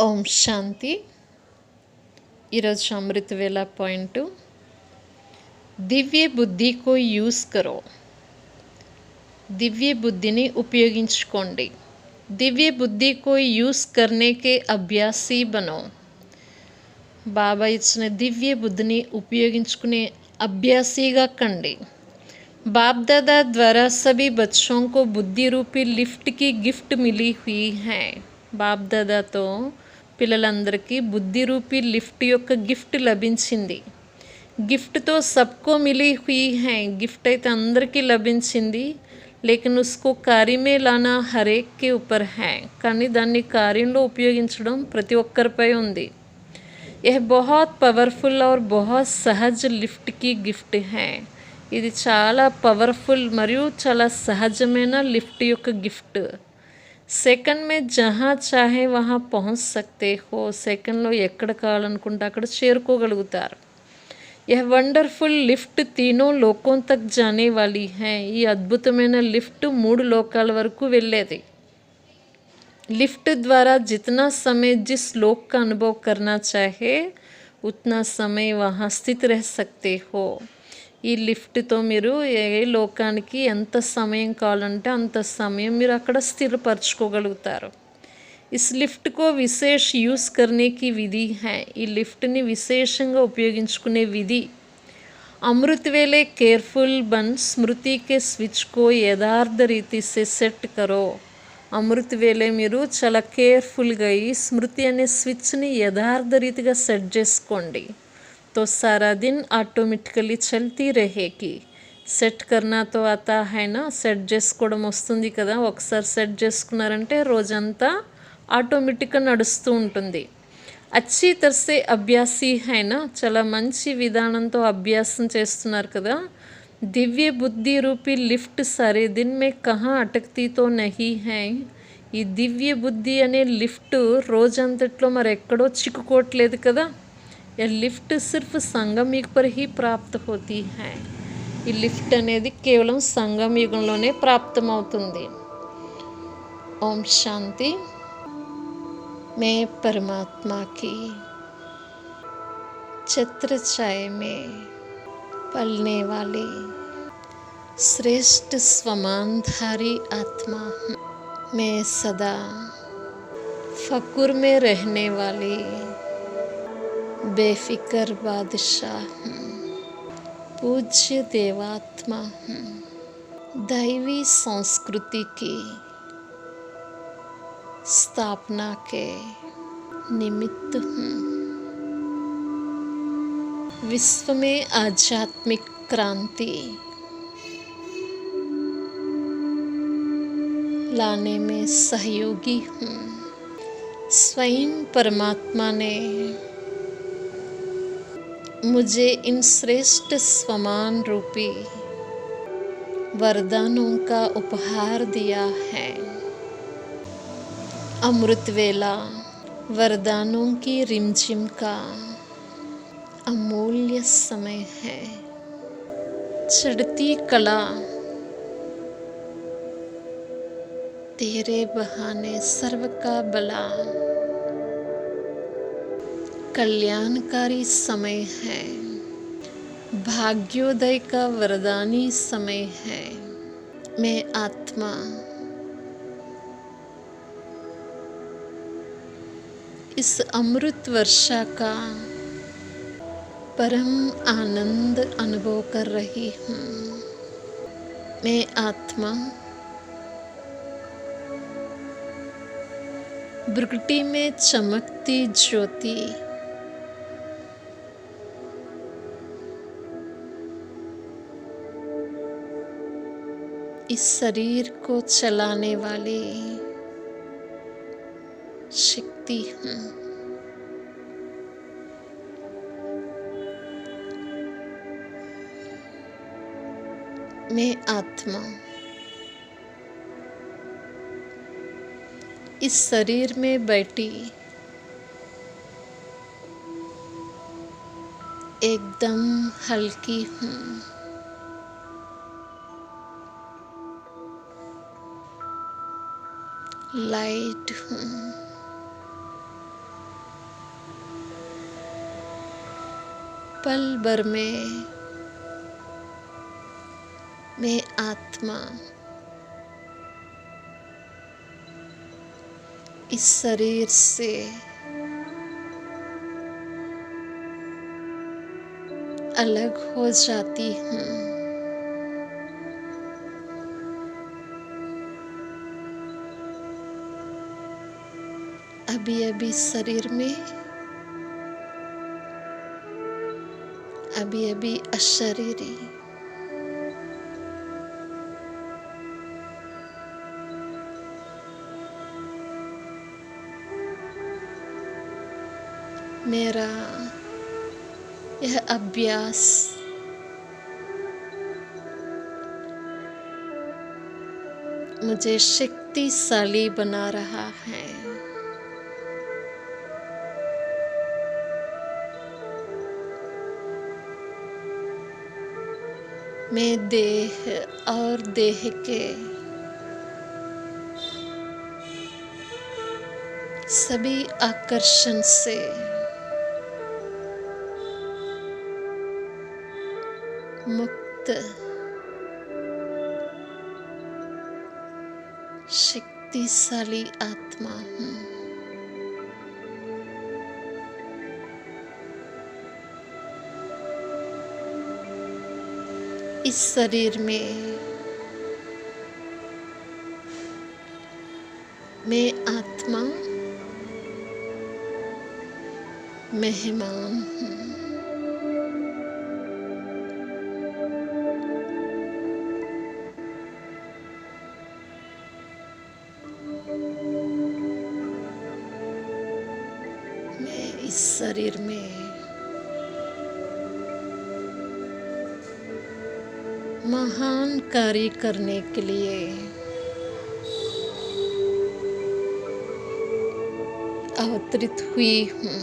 ఓం శాంతి. ఈరోజు అమృత వేళ పాయింట్, దివ్య బుద్ధి को యూజ్ करो. దివ్య బుద్ధిని ఉపయోగించుకోండి. దివ్య బుద్ధి को యూజ్ करने के అభ్యాసి బనో. బాబా ఇచ్చిన దివ్య బుద్ధిని ఉపయోగించుకునే అభ్యాసిగా కండి. बाप दादा द्वारा सभी बच्चों को बुद्धि रूपी लिफ्ट की गिफ्ट मिली हुई है. బాప్ దాదాతో పిల్లలందరికీ బుద్ధి రూపీ లిఫ్ట్ యొక్క గిఫ్ట్ లభించింది. గిఫ్ట్తో సబ్కో మిలీ హుయి హై. గిఫ్ట్ అయితే అందరికీ లభించింది. లేకిన్ ఉస్కో కార్య మే లానా హరేక్ కే ఊపర్ హై. కానీ దాన్ని కార్యంలో ఉపయోగించడం ప్రతి ఒక్కరిపై ఉంది. యహ్ బహుత్ పవర్ఫుల్ और बहुत सहज लिफ्ट की गिफ्ट है. ఇది చాలా పవర్ఫుల్ మరియు చాలా సహజమైన లిఫ్ట్ యొక్క గిఫ్ట్. సెకండ్ మే జహా చాహే వహా పహుంచ్ సక్తే హో. సెకండ్లో ఎక్కడ కావాలనుకుంటే అక్కడ చేరుకోగలుగుతారు. యహ్ వండర్ఫుల్ లిఫ్ట్ తీనో లోకోం తక్ జానే వాలీ హై. ఈ అద్భుతమైన లిఫ్ట్ 3 లోకాల వరకు వెళ్ళేది. लिफ्ट द्वारा जितना समय जिस लोक का अनुभव करना चाहे उतना समय वहाँ स्थित रह सकते हो. ఈ లిఫ్ట్తో మీరు ఏ లోకానికి ఎంత సమయం కావాలంటే అంత సమయం మీరు అక్కడ స్థిరపరచుకోగలుగుతారు. ఇస్ లిఫ్ట్కో విశేష యూజ్ కర్నేకి విధి హై. ఈ లిఫ్ట్ని విశేషంగా ఉపయోగించుకునే విధి. అమృత వేళే కేర్ఫుల్ బన్ స్మృతి కే స్విచ్ కో యథార్థ రీతి సే సెట్ కరో. అమృత వేళే మీరు చాలా కేర్ఫుల్గా ఈ స్మృతి అనే స్విచ్ని యథార్థ రీతిగా సెట్ చేసుకోండి. तो सारा दिन ఆటోమేటికలీ చల్తీ रहेगी. సెట్ కర్నా తో ఆతా హై నా. సెట్ చేసుకోవడం వస్తుంది కదా. ఒకసారి సెట్ చేసుకున్నారంటే రోజంతా ఆటోమేటిక్గా నడుస్తూ ఉంటుంది. అచ్చీ తర్సే అభ్యాసి హైనా. చాలా మంచి విధానంతో అభ్యాసం చేస్తున్నారు కదా. దివ్య బుద్ధి రూపీ లిఫ్ట్ సారే దిన్ మే కహా అటక్తీ తో నహీ హై. ఈ దివ్య బుద్ధి అనే లిఫ్ట్ రోజంతట్లో మరి ఎక్కడో చిక్కుకోవట్లేదు కదా. यह लिफ्ट सिर्फ संगम युग पर ही प्राप्त होती है. ఈ లిఫ్ట్ అనేది కేవలం సంగమ యుగంలోనే ప్రాప్తమవుతుంది. ఓం శాంతి. మే పరమాత్మా की छत्र छाया में पलने वाली श्रेष्ठ स्वमानधारी आत्मा हूँ. मैं सदा फकुर में रहने वाली बेफिक्र बादशाह हूँ. पूज्य देवात्मा हूँ. दैवी संस्कृति की स्थापना के निमित्त हूँ. विश्व में आध्यात्मिक क्रांति लाने में सहयोगी हूँ. स्वयं परमात्मा ने मुझे इन श्रेष्ठ स्वमान रूपी वरदानों का उपहार दिया है. अमृत वेला वरदानों की रिमझिम का अमूल्य समय है. चढ़ती कला तेरे बहाने सर्व का भला. कल्याणकारी समय है. भाग्योदय का वरदानी समय है. मैं आत्मा इस अमृत वर्षा का परम आनंद अनुभव कर रही हूँ. मैं आत्मा प्रकृति में चमकती ज्योति इस शरीर को चलाने वाली शक्ति हूँ. मैं आत्मा इस शरीर में बैठी एकदम हल्की हूँ. लाइट हूँ. पल भर में मैं आत्मा इस शरीर से अलग हो जाती हूँ। अभी अभी शरीर में, अभी अभी अशरीरी। मेरा यह अभ्यास मुझे शक्तिशाली बना रहा है। मैं देह और देह के सभी आकर्षण से मुक्त शक्तिशाली आत्मा हूँ। इस शरीर में मैं आत्मा मेहमान हूँ। मैं इस शरीर में महान कार्य करने के लिए अवतरित हुई हूँ।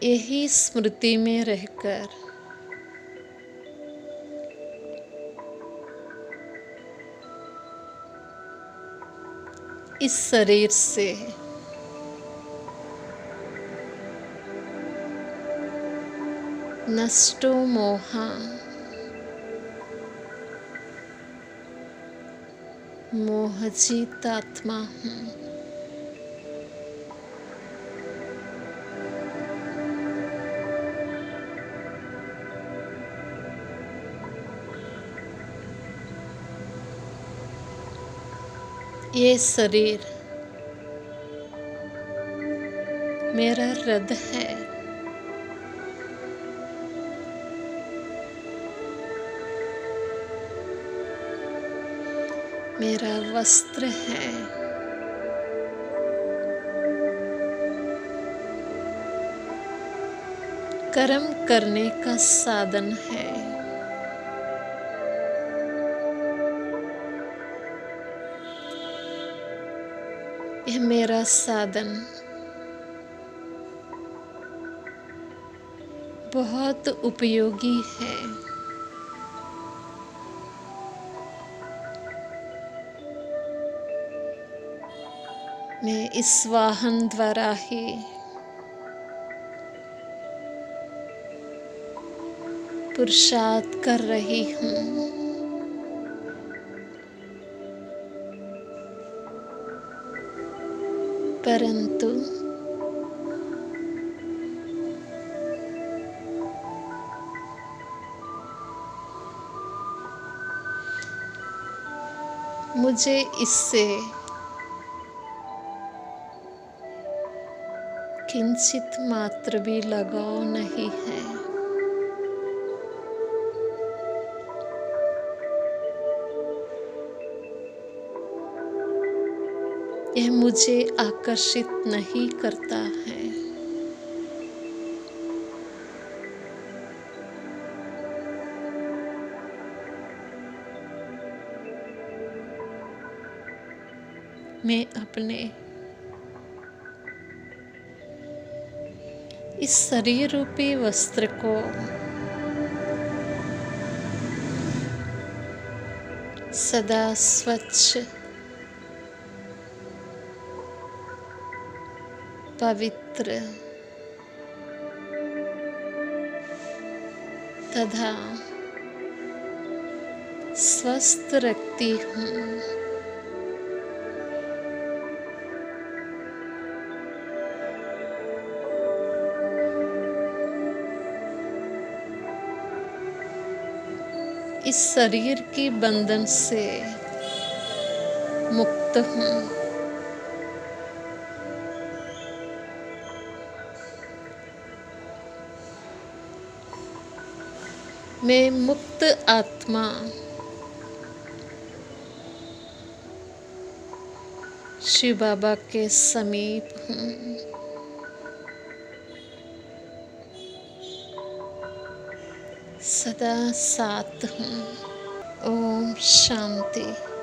यही स्मृति में रहकर इस शरीर से नष्टो मोहा मोहजीत आत्मा हूँ। ये शरीर मेरा रथ है। मेरा वस्त्र है। कर्म करने का साधन है। यह मेरा साधन बहुत उपयोगी है। मैं इस वाहन द्वारा ही पुरुषार्थ कर रही हूँ। परंतु मुझे इससे किंचित मात्र भी लगाव नहीं है। यह मुझे आकर्षित नहीं करता है। मैं अपने इस शरीर रूपी वस्त्र को सदा स्वच्छ, पवित्र तथा स्वस्थ रखती हूँ। इस शरीर की बंधन से मुक्त हूँ। मैं मुक्त आत्मा शिव बाबा के समीप हूँ। सदा साथ हूँ। ओम शांति।